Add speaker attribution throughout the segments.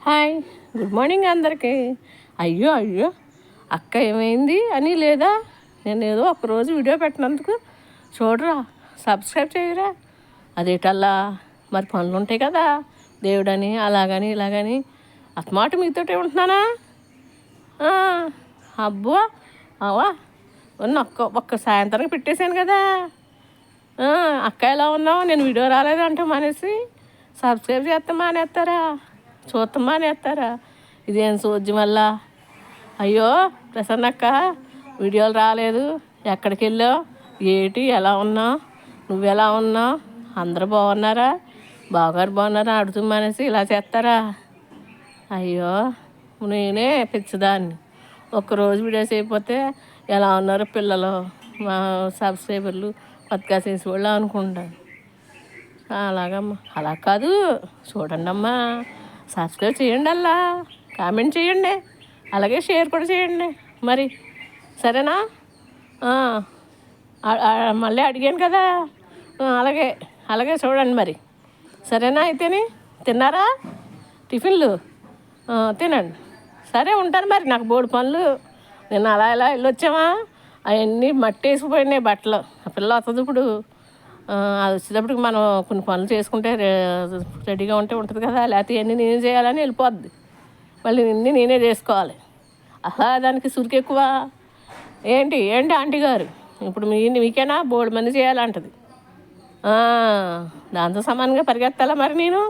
Speaker 1: Hi, good morning అందరికీ. అయ్యో అయ్యో, అక్క ఏమైంది అని లేదా? నేను ఏదో ఒక్కరోజు వీడియో పెట్టినందుకు చూడరా, సబ్స్క్రైబ్ చేయరా? అదేటల్లా మరి పనులు ఉంటాయి కదా, దేవుడని అలాగని ఇలాగని అస్తమాట మీతోటే ఉంటున్నానా? అబ్బో అవా ఒక్క సాయంత్రం పెట్టేశాను కదా. అక్క ఎలా ఉన్నావు, నేను వీడియో రాలేదంటే మానేసి సబ్స్క్రైబ్ చేస్తే మానేస్తారా, చూస్తాం మానేస్తారా? ఇదేం సోద్యం వల్ల? అయ్యో ప్రసన్నక్క, వీడియోలు రాలేదు, ఎక్కడికి వెళ్ళావు, ఏటి ఎలా ఉన్నావు, నువ్వెలా ఉన్నావు, అందరూ బాగున్నారా, బావగారు బాగున్నారా అడుగుతూ మానేసి ఇలా చేస్తారా? అయ్యో నేనే పిచ్చిదాన్ని, ఒక్కరోజు వీడియోస్ అయిపోతే ఎలా ఉన్నారు పిల్లలు, మా సబ్స్క్రైబర్లు కొత్తగా చేసేవాళ్ళు అనుకుంటాను. అలాగమ్మా, అలా కాదు, చూడండి అమ్మా, సబ్స్క్రైబ్ చేయండి, అలా కామెంట్ చేయండి, అలాగే షేర్ కూడా చేయండి మరి, సరేనా? మళ్ళీ అడిగాను కదా, అలాగే అలాగే చూడండి మరి, సరేనా? అయితేనే తిన్నారా టిఫిన్లు? తినండి, సరే ఉంటాను మరి, నాకు బోడు పనులు, నేను అలా ఇలా వెళ్ళొచ్చామా, అవన్నీ మట్టి వేసిపోయినాయి బట్టలు. ఆ పిల్ల వస్తుంది ఇప్పుడు, అది వచ్చేటప్పటికి మనం కొన్ని పనులు చేసుకుంటే రెడీగా ఉంటే ఉంటుంది కదా, లేకపోతే ఇవన్నీ నేనే చేయాలని వెళ్ళిపోద్ది, మళ్ళీ ఇన్ని నేనే చేసుకోవాలి. అలా దానికి సురికి ఎక్కువ. ఏంటి ఏంటి ఆంటీ గారు, ఇప్పుడు మీకేనా బోర్డు మంది చేయాలంటది, దాంతో సమానంగా పరిగెత్తాలా మరి నేను?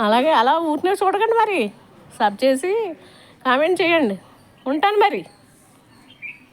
Speaker 1: అలాగే అలా ఊరినే చూడకండి మరి, సబ్ చేసి కామెంట్ చేయండి, ఉంటాను మరి.